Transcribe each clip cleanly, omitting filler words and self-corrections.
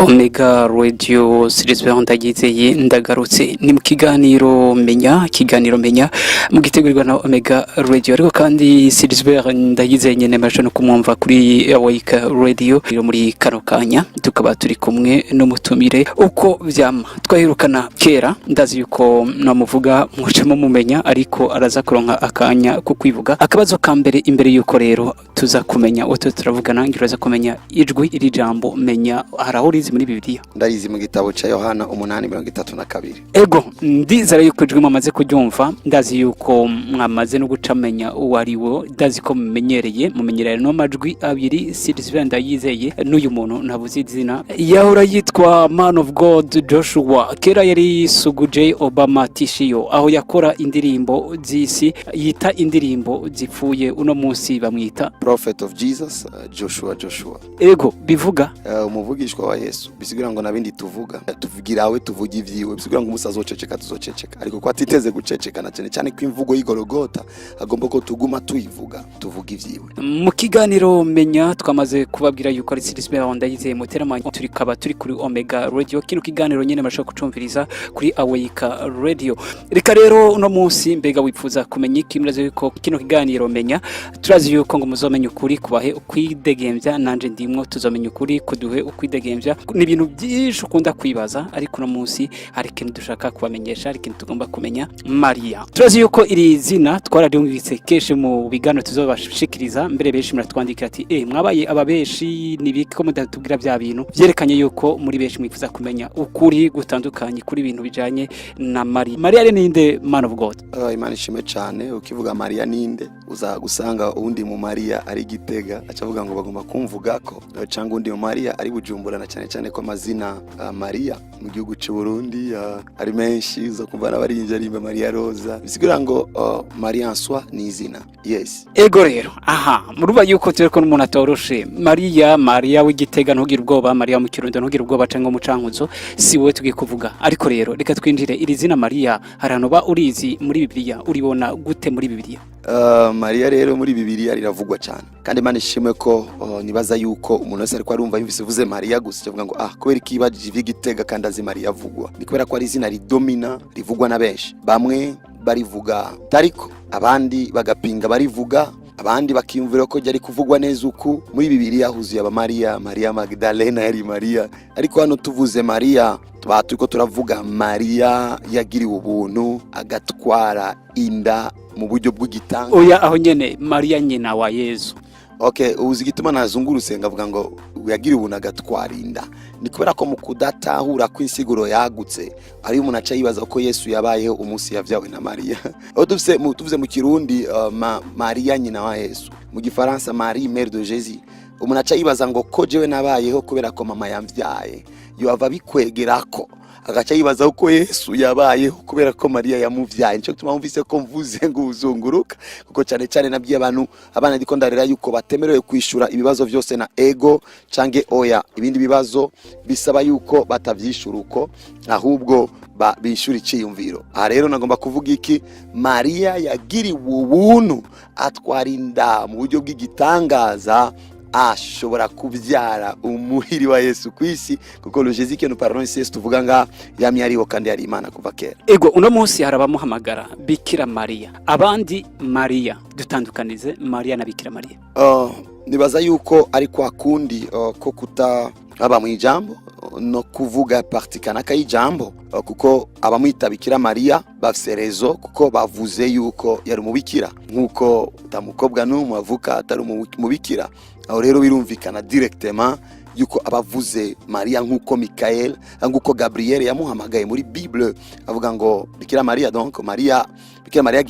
Omega Radio Silver ndagizeye ndagarutse ni mu kiganiro menya mu gitegurirwa na Omega Radio ariko kandi Silver ndagizeye nyene maje no kumwumva kuri Awake Radio muri kano kanya tukaba turi kumwe no mutumire uko vyama twahirukana kera ndazi yuko namuvuga mucemo mumenya ariko araza kuronka akanya ko kwivuga akabazo ka mbere imbere yuko rero tuza kumenya oto turavugana ngiraza kumenya ijwi iri jambo menya harahurize muri Bibiliya ndarizi mu gitabo ca Yohana 8:32. Ego ndizera yuko ijwi mwamaze kuryumva ndazi yuko mwamaze no gucamenya uwariwo ndazi ko mumenyereye no majwi abiri Silver ndayizeye n'uyu muntu nabuze izina yahora yitwa Man of God Joshua kera yari Suguje Obama Tishiyo aho yakora indirimbo zisi yita indirimbo zipfuye uno munsi bamwita Prophet of Jesus Joshua. Ego bivuga umuvugishwa wa Yesu bisigura ngo nabindi tuvugira tuvuga ivyiwe bisigura ngo umusazo oceceka tuzoceceka ariko ko atiteze guceceka na cyane ko imvugo y'Igorogota agomba ko tuguma tuyivuga tuvuga ivyiwe. Mu kiganiro menya twamaze kubabwira yuko ari Silver ndayizeye muteramanye turi kuri Omega Radio kino kiganiro nyene mashaka kucumviriza kuri Awake Radio. Reka rero uno munsi mbega wipfuza kumenya iki muraze yuko kino kiganiro menya turazi yuko ngo muzomenya ukuri kubahe ukwidegemvya nanje ndimwo tuzomenya ukuri kuduhe ukwidegemvya ni ibintu byinshi ukunda kwibaza ariko no munsi hari ikintu dushaka kubamenyesha hari ikintu tugomba kumenya Maria. Turazi yuko iri zina twararyumvise keshe mu bigano tuzobashikiriza mbere benshi muratwandikira ati mwabaye ababeshi nibiko mudatubwira bya bintu byerekanye yuko muri benshi mwifuza kumenya ukuri gutandukanye kuri ibintu bijanye na Maria. Maria ari ninde Man of God? Imana ishime cyane ukivuga Maria ninde uza gusanga undi mu Maria ari Gitega acavuga ngo bagomba kumvuga ko cyangwa undi mu Maria ari Bujumbura na cyane ko amazina Maria mu gihugu cy'u Burundi ari menshi uza kumva n'abarinje ari Maria Rosa bisigura ngo Maria Answa ni izina. Yes. Ego rero muruba yuko tureko n'umuntu atoroshe Maria w'Igitega ntugira ubwoba Maria mu Kirundo ntugira ubwoba cyangwa mu Cankuzo si wowe tugiye kuvuga ariko rero reka twinjire iri zina Maria harano ba urizi muri Bibiliya uribona gute muri Bibiliya? Maria rero muri Bibiliya riravugwa cyane kandi Imana ishimwe ko nibaza yuko umuntu wese ariko arumva yumvise uvuze Maria gusa cyavuga ngo kubera ikibajije Igitega kandi azi Maria avugwa ni kubera ko ari izina ridomina rivugwa na benshi bamwe barivuga tariko abandi bagapinga barivuga abandi bakiyumvira ko ryari kuvugwa neza uku muri Bibiliya huzuye aba Maria Magdalena yari Maria ariko hano tuvuze Maria turiko turavuga Maria yagiriwe ubuntu agatwara inda mu buryo bw'igitanga oya aho nyene Maria nyina wa Yesu. Okay, uzi gituma nazunguruse ngavuga ngo yagiriwe ubuntu agatwara inda ni kubera ko mu kudatahura kw'insiguro yagutse ari umuntu aca yibaza ko Yesu yabayeho umunsi yavyawe na Maria. Aho tuvuze mu Kirundi Maria nyina wa Yesu mu Gifaransa Marie mère de Jésus umuntu aca yibaza ngo ko jewe nabayeho kubera ko mama yamvyaye yova bikwegerako agaca yibaza uko Yesu yabayeho kubera ko Maria yamuvyaye nico gituma mvise ko mvuze ngo uzunguruka kuko cyane nabwiye abana ndiko ndarera yuko batemerewe kwishura ibibazo byose na ego cange oya ibindi bibazo bisaba yuko batavyishura uko ahubwo bishura iciyumviro. Rero nagomba kuvuga iki Maria yagiriwe ubuntu atwarinda mu buryo bw'igitangaza ashobora kubyara umuhiri wa Yesu kwisi kuko le Jésus que nous parlons ici tuvuga nga yamye ariho kandi ari Imana kuva kera. Ego uno munsi harabamuhamagara Bikira Maria abandi Maria dutandukanize Maria na Bikira Maria. Nibaza yuko ari kwa kundi ko kuta aba mu ijambo no kuvuga partikana kayijambo kuko abamwita Bikira Maria bafserezo kuko bavuze yuko yari umubikira nkuko utamukobwa n'umwe avuka atari umubikira. Aho rero birumvikana directement yuko abavuze Maria nkuko Michael nkuko Gabriel yamuhamagaye muri Bible avuga ngo Bikira Maria donc Bikira Maria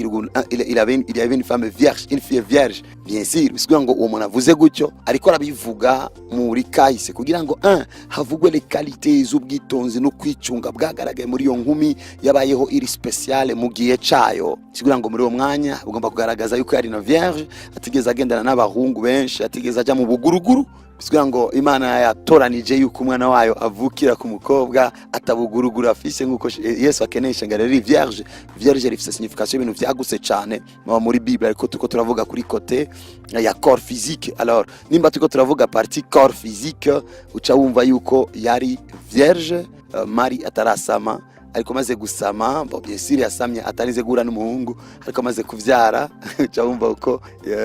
il avait une femme vierge une fille vierge bien sûr bisigura ngo uwo muntu avuze gutyo ariko arabivuga muri kahise kugira ngo havugwe les qualités z'ubwitonzi no kwicunga bwagaragaye muri iyo nkumi yabayeho iri speciale mu gihe cayo bisigura ngo muri uwo mwanya ugomba kugaragaza yuko yari na vierge atigeze agendana n'abahungu benshi atigeze aja mu buguruguru bisigura ngo Imana yatoranije yuko umwana wayo avukira ku mukobwa atabuguruguru afise nk'uko Yesu akenesha ngo ari vierge. Vierge rifise signification ibintu vyaguse cyane muri Bible, ariko tuko turavuga kuri côté ya corps physique. Alors nimba tuko turavuga partie corps physique, uca wumva yuko yari vierge, Mari atarasama, ariko maze gusama, bien sûr yasamye atarize guhura n'umuhungu, ariko maze kuvyara uca wumva uko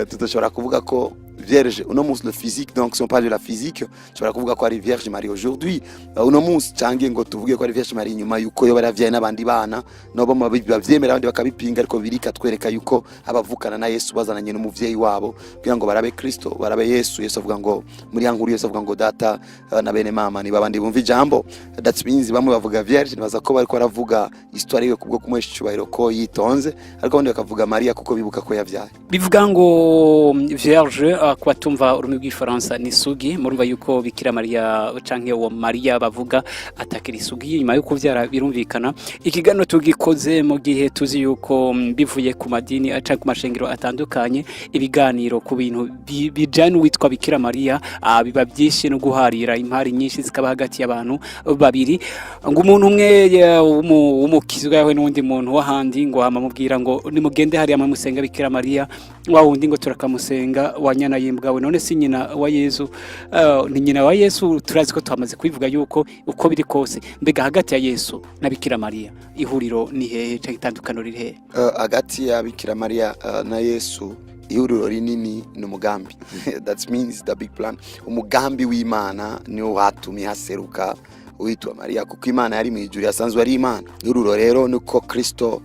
tutoshobora kuvuga ko vierge uno munsi le physique. Donc si on parle de la physique, tushobora kuvuga ko ari Vierge Marie aujourd'hui uno munsi, cange ngo tuvuge ko ari Vierge Marie nyuma yuko yo baravyaye n'abandi bana no bavyemera abandi bakabipinga, ariko birika twereka yuko abavukana na Yesu bazananye n'umuvyeyi wabo kugira ngo barabe Kristo, barabe Yesu. Yesu avuga ngo muri yankuru, Yesu avuga ngo data na bene mama ni babandi bumva ijambo. That means bamwe bavuga Vierge nibaza ko bariko baravuga histoire yo kubwo kumwesha icubahiro ko yitonze, ariko abandi bakavuga Maria kuko bibuka ko yavyaye. Bivuga ngo Vierge kwa tumva urumi bw'ifaransa ni sugi, murumva yuko Bikira Maria canke uwo Maria bavuga atakiri sugi nyuma yo kuvyara. Birumvikana ikiganiro tugikoze mu gihe tuzi yuko bivuye ku madini aca ku mashengero atandukanye, ibiganiro ku bintu bijana witwa Bikira Maria biba byinshi no guharira impari nyinshi zikaba hagati y'abantu babiri, ngo umuntu umwe umukizwa yawe n'undi muntu wahandi ngo amamubwira ngo nimugende hari amamusenga Bikira Maria, wa wundi ngo turakamusenga wanyana yimbwawe, none si nyina wa Yesu. Ni nyina wa Yesu, turazi ko twamaze kubivuga yuko uko biri kose, mbega hagati ya Yesu na Bikira Maria ihuriro ni hehe cyangwa itandukano riri hehe? Hagati ya Bikira Maria na Yesu ihuriro rinini ni umugambi. That means the big plan. Umugambi w'Imana niwo watumye haseruka witwa Maria, kuko Imana yari mu ijuru, yasanzwe ari Imana. Ihuriro rero nuko Kristo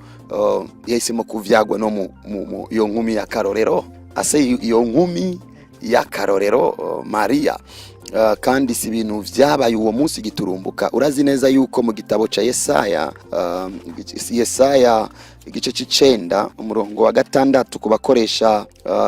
yahisemo kuvyagwa no mu iyo nkumi ya karorero. Ase iyo nkumi ya karorero Maria, kandi si ibintu vyabaye uwo munsi giturumbuka. Urazi neza yuko mu gitabo ca Yesaya igice c'icenda umurongo wa 6 kubakoresha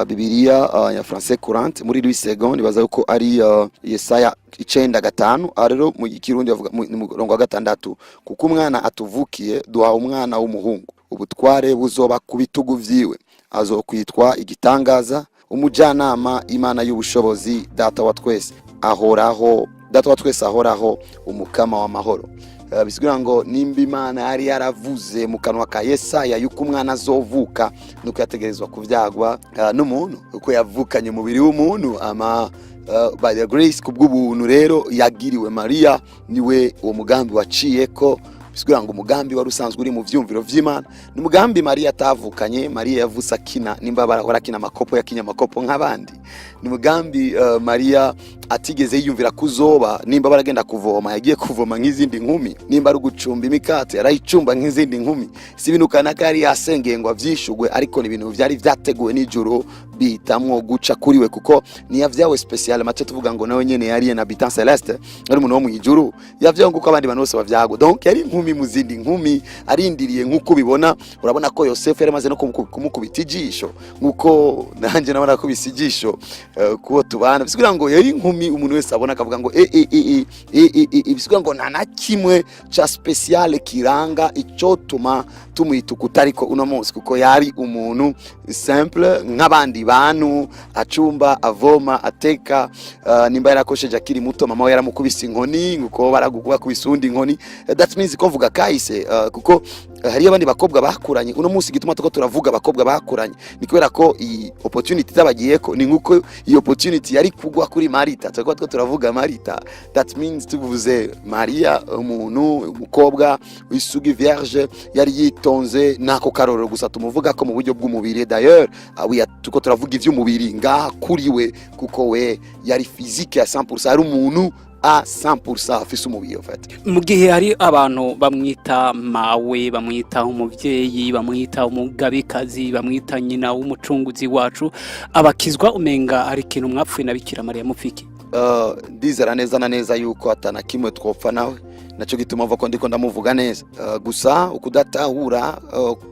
Bibiliya ya français courante muri Louis II, baza yuko ari Yesaya 9:5. Rero mu Kirundi bavuga mu murongo wa 6, kuko umwana atuvukiye duha umwana w'umuhungu, ubutware buzoba ku bitugu vyiwe, azokwitwa igitangaza, umujyanama, Imana y'ubushobozi, data wa twese ahoraho, umukama w'amahoro. Bisigura ngo nimba Imana yari yaravuze mu kanwa ka Yesaya yuko umwana azovuka, nuko yategerezwa kuvyagwa n'umuntu, uko yavukanye umubiri w'umuntu by the grace, kubw'ubuntu rero yagiriwe Maria, niwe uwo mugambi waciyeko. Bisigura ngo umugambi wari usanzwe uri mu vyumviro vy'Imana, ni umugambi Maria atavukanye. Maria yavutse akina, nimba barahora akina amakopo, yakinya amakopo nk'abandi. Ni umugambi Maria atigeze yiyumvira kuzoba, nimba baragenda kuvoma yagiye kuvoma nk'izindi nkumi, nimba ari gucumba imikate yarayicumba nk'izindi nkumi. Si ibintu kanaka yari yasengeye ngo avyishugwe, ariko ni ibintu vyari vyateguwe n'ijuru bitamwo guca kuriwe, kuko ni yavyawe special. Mace tuvuga ngo nawe nyene yari en habitant celeste, ari umuntu wo mu ijuru, yavyawe nguko abandi bantu bose bavyago. Donc yari nkumi mu zindi nkumi, arindiriye nk'uko bibona. Urabona ko Yosefu yari maze no kumukubita ijisho, nk'uko nanje nabona ko bisijisho kuwo tubana. Bisigura ngo yari nkumi umuntu wese abona akavuga ngo bisigura ngo nta na kimwe ca special kiranga icotuma tumwita kutariko uno munsi, kuko yari umuntu simple nk'abandi bantu, acumba, avoma, ateka. Nimba yarakosheje akiri muto, mama we yaramukubise inkoni, nguko baragukuba kubisundi inkoni. That means ko vuga kahise, kuko hari abandi bakobwa bakuranye. Uno munsi gituma tuko turavuga bakobwa bakuranye ni kubera ko iyi opportunity tabagiyeko, ni nguko iyi opportunity yari kugwa kuri Marita. Tuko turavuga Marita, that means tuvuze Maria, umuntu umukobwa w'isugi vierge, yari yitonze nako karorero gusa. Tumuvuga ko mu buryo bw'umubiri, d'ailleurs tuko turavuga ivy'umubiri ngaha kuriwe, kuko we yari physique ya 100%, ari umuntu a 100% afise umubiri ufite. Mu gihe hari abantu bamwita mawe, bamwita umuvyeyi, bamwita umugabikazi, bamwita nyina w'umucunguzi wacu, abakizwa umenga ari kintu mwapfuye na Bikira Maria mupfiki. Ndizera neza na neza yuko atana kimwe twopfa nawe, naco gituma mva ko ndiko ndamuvuga neza. Gusa ukudatahura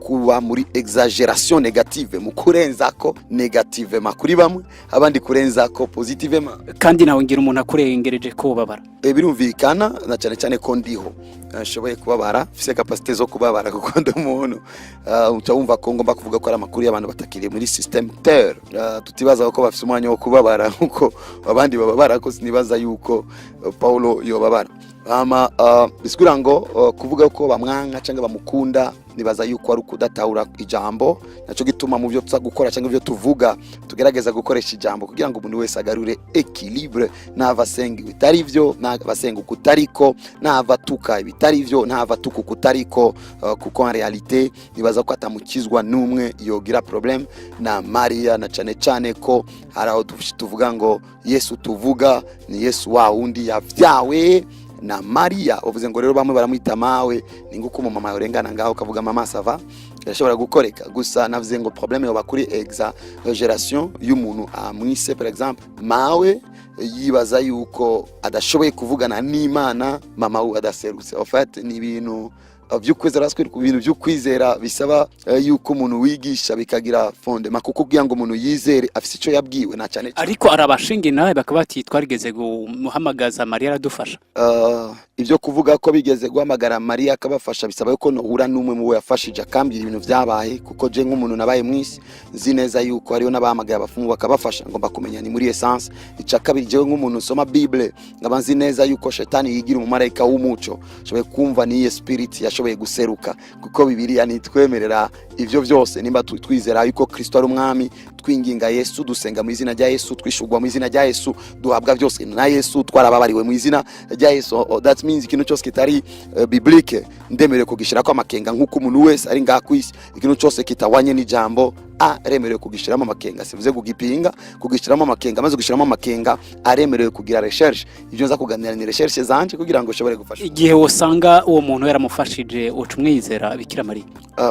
kuba muri exaggeration negative, mu kurenzako negativement kuri bamwe, abandi kurenzako positivement. kandi nawe ngira umuntu akurengereje ko babara. Birumvikana na cyane cyane ko ndiho nshoboye kubabara, mfise capacité zo kubabara kuko ndi umuntu utawumva ko ngomba kuvuga ko ari amakuru y'abantu batakiriye muri system terre. Tutibaza ko bafise umwanya wo kubabara kuko abandi bababara, ko sinibaza yuko Paulo yobabara. Bisigura ngo kuvuga ko bamwanga cyangwa bamukunda, nibaza yuko ari ukudatahura ijambo. Naco gituma mu byo tuza gukora cyangwa ibyo tuvuga tugerageza gukoresha ijambo kugira ngo umuntu wese agarure equilibre, nava senga bitari byo, nava senga kutariko, nava tuka bitari byo, nava tuku kutariko, kuko en realite nibaza ko atamukizwa numwe yogira problem na Maria, na cyane cyane ko haraho tuvuga ngo Yesu tuvuga ni Yesu wa wundi yavyawe na Maria. Uvuze ngo rero bamwe baramwita mawe, ni nguko mama yorengana ngaho kavuga mama sava, yashobora gukoreka. Gusa navuze ngo problème yo bakuri exaggeration y'umuntu amwise par exemple mawe, yibaza yuko adashoboye kuvugana n'Imana, mama we adaserutse. En fait ni ibintu by'ukwizera, ku bintu by'ukwizera bisaba yuko umuntu wigisha bikagira fondement, kuko kugira ngo umuntu yizere afise ico yabwiwe na cyane. Ariko arabashinga nawe bakabati twarigeze guhamagaza Maria aradufasha. Ibyo kuvuga ko bigeze guhamagara Maria akabafasha bisaba yuko nohura n'umwe mu we yafashije akambira ibintu byabaye, kuko je nk'umuntu nabaye mwisi nzi neza yuko hariyo nabahamagaye abafumu bakabafasha. Ngomba kumenya ni muri essence. Ica kabiri, je nk'umuntu usoma Bible ngaba nzi neza yuko shetani yigira umumarayika w'umuco, shoboye kumva ni spirit yashoboye guseruka, kuko Bibiliya nitwemerera ivyo byose. Nimba twizera yuko Kristo ari umwami, twinginga Yesu, dusenga mu izina rya Yesu, twishugwa mu izina rya Yesu, duhabwa byose na Yesu, twarababariwe mu izina rya Yesu. That means ikintu cyose kitari biblique ndemerewe kugishira ko amakenga, nk'uko umuntu wese ari ngakwisi. Ikintu cyose kitawanye n'ijambo aremerewe kugishiramo amakenga, sivuze kugipinga, kugishiramo amakenga, maze kugishiramo amakenga aremerewe kugira recherche. Ibyo nza kuganira ni recherche zanje kugira ngo ushobore gufasha. Igihe usanga uwo muntu yaramufashije ucumwizera Bikira Maria,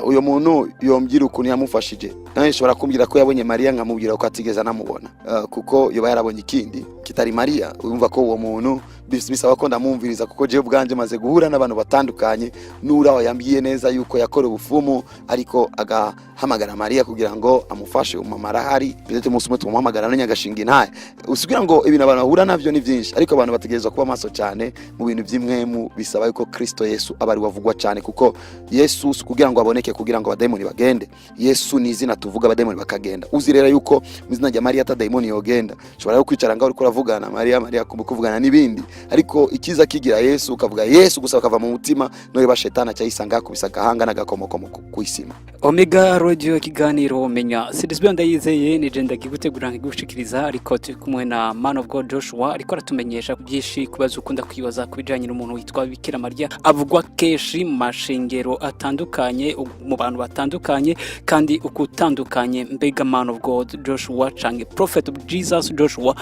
uyo muntu yombwira ukuntu yamufashije, nshobora kumbwira ko yabonye Maria, nkamubwira ko atigeze namubona, kuko yoba yarabonye ikindi kitari Maria. Urumva ko uwo muntu bisaba ko ndamumviriza, kuko je ubwanje maze guhura n'abantu batandukanye. Nuraho yambwiye neza yuko yakora ubufumu, ariko agahamagara Maria kugira ngo amufashe. Umama arahari, bizete umunsi umwe tumuhamagara no nyagashinga intaye. Usigira ngo ibintu abantu bahura navyo ni byinshi, ariko abantu bategerezwa kuba maso cyane mu bintu by'imwemu. Bisaba yuko Kristo Yesu abari wavugwa cyane, kuko Yesu kugira ngo aboneke, kugira ngo abadayimoni bagende. Yesu ni izina tuvuga, abadayimoni bakagenda. Uzirera yuko mu izina rya Maria atadayimoni yogenda. Ushobora yo kwicara ngaho uriko uravugana Maria kuvugana n'ibindi, ariko ikiza kigira Yesu, ukavuga Yesu gusa ukava mu mutima, no yeba shetana cyayisanga kubisa gahanga n'agakomoko kuisima. Omega Radio kiganiro menya Silisbe ndayizeye ni je ndagigutegura nkigushikiriza, ariko turi kumwe na Man of God Joshua, ariko aratumenyesha byinshi kubaza ukunda kwibaza kubijanye n'umuntu witwa Bikira Maria, avugwa keshi mashengero atandukanye mu bantu batandukanye kandi ukutandukanye. Mbega Man of God Joshua canke Prophet of Jesus Joshua,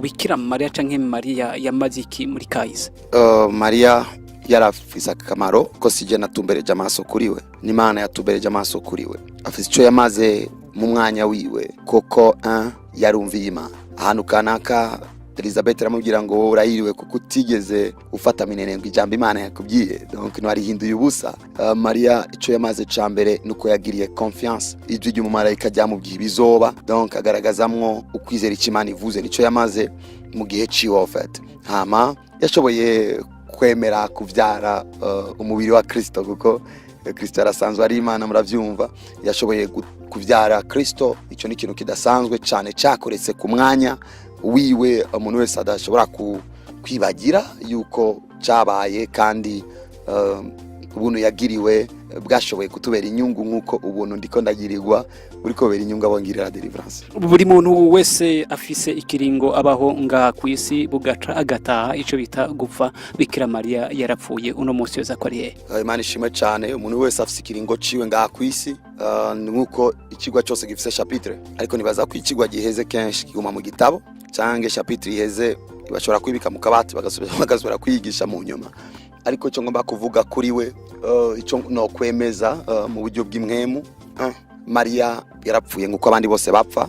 Bikira Maria canke Maria yamaziki muri kahise? Maria yarafise akamaro ko sije natumbereje amaso kuriwe, n'Imana yatumbereje amaso kuriwe. Afise ico yamaze mu mwanya wiwe, koko yarumviye Imana. Ahantu kanaka Elizabeth aramubwira ngo urayiriwe kuko utigeze ufata minenengo ijambo Imana yakubwiye, donc ntwarihinduye ubusa. Maria ico yamaze cambere nuko yagiriye confiance, ijwi ry'umumarayika ryamubwiye bizoba, donc agaragazamwo ukwizera Imana ivuze. Nico yamaze mu gihe ciwe fait. Hama yashoboye kwemera kuvyara umubiri wa Kristo, kuko Kristo arasanzwe ari Imana, muravyumva. Yashoboye kuvyara Kristo. Ico ni ikintu kidasanzwe cyane cyakoretse ku mwanya wiwe, umuntu wese adashobora kwibagira yuko cyabaye, kandi ubuntu yagiriwe bwashoboye kutubera inyungu, nkuko ubuntu ndiko ndagirirwa buriko bera inyungu abongirira deliverance. Buri muntu wese afise ikiringo abaho nga kwisi bugaca agataha, ico bita gupfa. Bikira Maria yarapfuye, uno munsi yoza ko ari Imana ishimwe cyane. Umuntu wese afise ikiringo ciwe nga kwisi, nkuko ikigwa cyose gifise chapitre, ariko nibaza ko ikigwa giheze kenshi kiguma mu gitabo, canke chapitre iheze bashobora kwibika mu kabati bagasubira kwigisha mu nyuma. Ariko cyo ngomba kuvuga kuri we, icyo no kwemeza mu buryo bw'imwemu, Maria yarapfuye nkuko abandi bose bapfa,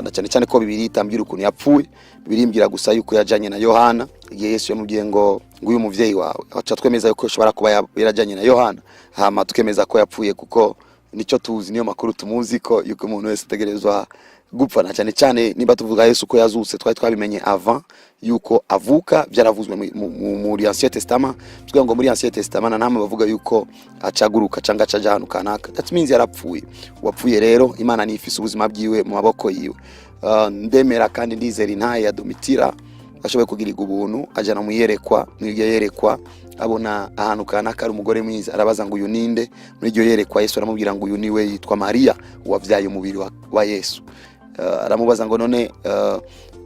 na cyane cyane ko Bibiliya itambwira ukuntu yapfuye. Bibiliya imbwira gusa yuko yajanye na Yohana, igihe Yesu yamubwiye ngo nguyu muvyeyi wawe, aca twemeza yuko shobora kuba yarajanye na Yohana, hama tukemeza ko yapfuye kuko nico tuzi, niyo makuru tumuzi ko yuko umuntu wese ategerezwa gupfa, na cyane cyane niba tuvuga Yesu ko yazutse twari twabimenye avant yuko avuka, byaravuzwe muri Ancien Testament. Tuvuga ngo muri Ancien Testament namwe bavuga yuko acaguruka cyangwa acajana kanaka, that means yarapfuye. Wapfuye rero Imana ni ifise ubuzima bwiwe mu maboko yiwe. Ndemera kandi ndizera intaye ya Domitira ashoboye kugirirwa ubuntu, ajana mu yerekwa, n'iryo yerekwa abona ahantu kanaka ari umugore mwiza, arabaza ngo uyu ninde. Muri iryo yerekwa Yesu aramubwira ngo uyu niwe yitwa Maria wavyaye umubiri wa Yesu. Aramubaza ngo none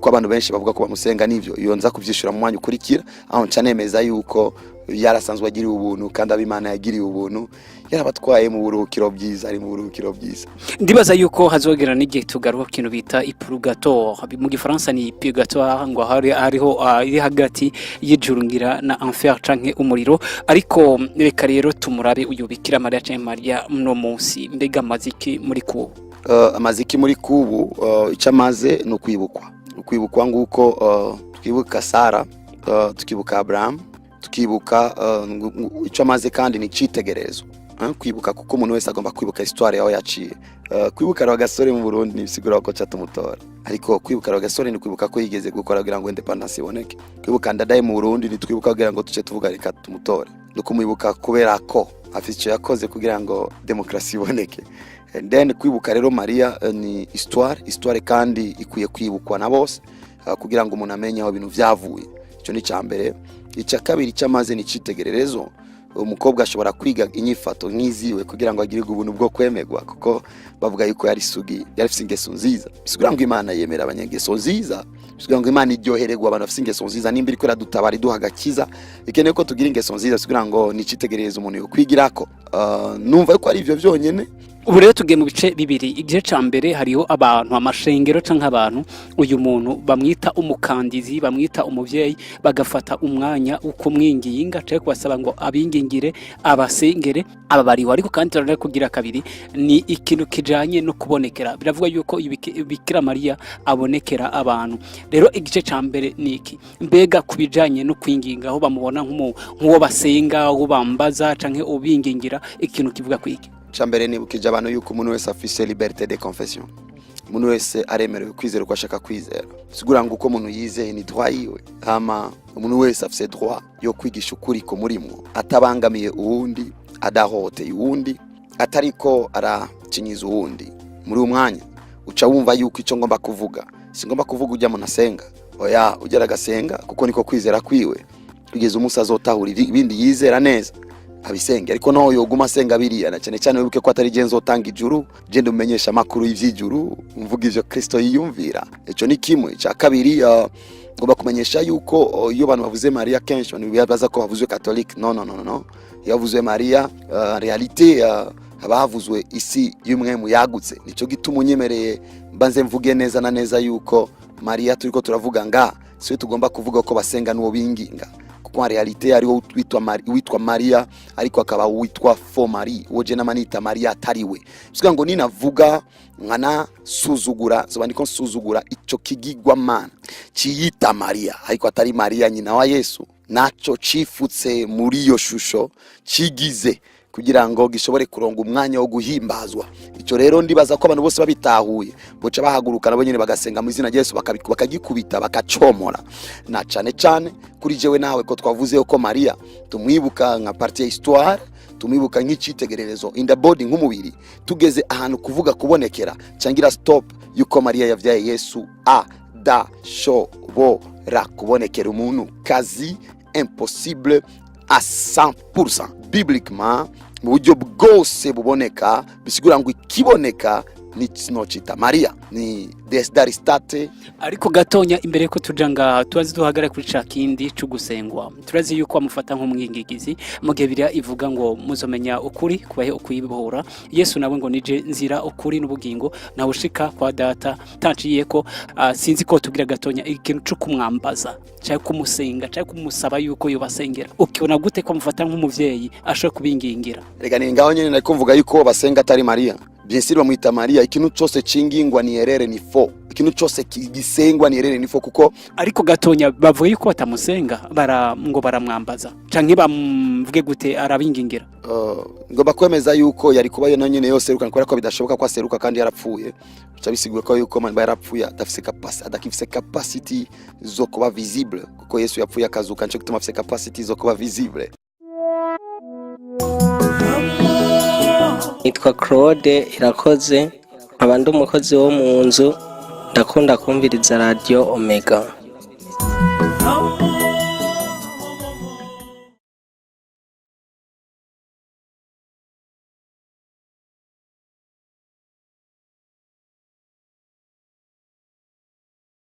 ko abantu benshi bavuga ko bamusenga nivyo, iyo nza kuvyishura mu mwanya ukurikira, aho nca nemeza yuko yarasanzwe agiriye ubuntu kandi ab'Imana yagiriye ubuntu, yarabatwaye mu buruhukiro bwiza, ari mu buruhukiro bwiza. Ndibaza yuko hazogera n'igihe tugaruka kintu bita purgatoire, mu gifaransa ni purgatoire, ngo hariho iri hagati y'ijuru ngira na enfer canke umuriro. Ariko reka rero tumurabe uyu Bikira Maria canke Maria no munsi, mbega amaziki muri kubu amaziki muri kubu icamaze no kwibukwa nguko twibuka Sara, tukibuka Abraham, tukibuka icamaze kandi ni citegerezo. Kwibuka kuko umuntu wese agomba kwibuka histoire yaho yaciye. Kwibuka Rwagasore mu Burundi nibisigura ko cyatumutora, ariko kwibuka Rwagasore ni kwibuka ko yigeze gukora kugira ngo independence iboneke. Kwibuka Ndadaye mu Burundi ni twibuka kugira ngo tuce tuvuga reka tumutore, no kumwibuka kubera ko afite icyo yakoze kugira ngo demokrasi iboneke. And then kwibuka rero Maria ni histoire kandi ikwiye kwibukwa na bose kugira ngo umuntu amenye aho ibintu vyavuye. Icyo ni cyambere. Icya kabiri cyamaze ni citegererezo. Umukobwa ashobora kwiga inyifato nkiziwe kugira ngo agire ubuntu bwo kwemegwa, kuko bavuga yuko yari sugi, yari afite ingeso nziza. Bisigura ngo Imana yemera abanyengeso nziza, bisigura ngo Imana iryohererwa abantu bafite ingeso nziza, nimba iri ko iradutabara iduha agakiza, ikeneye ko tugira ingeso nziza. Bisigura ngo ni citegererezo umuntu yo kwigirako. Numva yuko ari ivyo vyonyene. Ubu rero tugiye mu bice bibiri. Igice ca mbere hariho abantu amashengero canke abantu uyu muntu bamwita umukandizi, bamwita umuvyeyi, bagafata umwanya ukumwinginga cyo kubasaba ngo abingingire, abasengere, ababariho. Ariko kandi turane kugira kabiri ni ikintu kijanye no kubonekera. Biravuga yuko Bikira Maria abonekera abantu. Rero igice ca mbere niki, mbega kubijanye no kwinginga, aho bamubona nk'uwo basenga, aho bambaza canke ubingingira, ikintu kivuga kwiki. Chambere ni bukije abantu yuko umuntu wese afise liberté de confession. Umuntu wese aremerewe kwizera uko ashaka kwizera. Sigura ngo uko umuntu yizeye ni droit yiwe. Hama umuntu wese afise droit yo kwigisha ukuri ko murimwo, atabangamiye uwundi, adahoteye uwundi, atariko aracinyiza uwundi. Muri umwanya uca wumva yuko ico ngomba kuvuga, singomba kuvuga ujya mu nasenga, oya ugera agasenga kuko niko kwizera kwiwe. Kugeza umunsi azotahura ibindi yizera neza abisenge. Ariko no yoguma senga biriya, na cyane cyane wibuke ko atari genzo tanga ijuru, je ndumenyesha makuru y'ivyijuru, mvuga ivyo Kristo yiyumvira. Ico ni kimwe. Cya kabiri ngomba kumenyesha yuko iyo abantu bavuze Maria kenshi abantu bibaza ko bavuzwe Catholique. No. Yavuze Maria realite abavuzwe isi y'umwe mu yagutse. Nico gituma unyemereye mbanze mvuge neza na neza yuko Maria turiko turavuga nga siwe tugomba kuvuga ko basenga n'uwo binginga, kwa realite ariho witwa Maria ariko akaba witwa Fo Marie, woje namanita Maria atariwe. Bisuga ngo ninavuga nkana suzugura, zoba ndiko suzugura ico kigigwa mana ciyita Maria ariko atari Maria nyina wa Yesu, naco cifutse muri iyo shusho cigize kugira ngo gishobore kuronga umwanya wo guhimbazwa. Ico rero ndibaza ko abantu bose babitahuye boca bahaguruka nabo nyene bagasenga mu izina rya Yesu, bakagikubita bakacomora. Na cyane cyane kuri jewe nawe ko twavuze ko Maria tumwibuka nka partie ya histoire, tumwibuka nk'icitegererezo in the body nk'umubiri, tugeze ahantu kuvuga kubonekera cangira stop yuko Maria yavyaye Yesu adashobora kubonekera umuntu, kazi impossible à 100%. Bibliquement mu buryo bwose buboneka, bisigura ngo ikiboneka ni kinocita Maria ni Desdaristate. Ariko gatonya imbere ko tujanga tubazi duhagara kuri cakindi cyo gusengwa, turazi yuko amufata nk'umwingigizi. Mu gihe Bibiliya ivuga ngo muzomenya ukuri kubahe ukuyibora, Yesu nawe ngo nije nzira ukuri n'ubugingo, nawe ushika kwa data tanciye ko sinzi ko tugira gatonya ikintu cyo kumwambaza cyangwa kumusenga cyangwa kumusaba yuko yobasengera. Ukibona gute ko amufata nk'umuvyeyi ashaka kubingingira? Rega ni ngaho nyene nako mvuga yuko basenga atari Maria. bien sûr bamwita Maria. Ikintu cyose cingingwa ni erere ni fo, ikintu cyose gisengwa ni erere ni fo, kuko ariko gatonya bavuye yuko batamusenga ngo baramwambaza canke bamvuge gute arabingingira. Ngomba kwemeza yuko yari kuba yo nyene yose seruka, kubera ko bidashoboka ko aseruka kandi yarapfuye. Bica bisigura ko yuko man yarapfuye adafise capacity zo kuba visible, kuko Yesu yapfuye akazuka, nco gituma afise capacity zo kuba visible. Nitwa Claude Irakoze, nkaba ndi umukozi wo mu nzu, ndakunda kumviriza Radio Omega.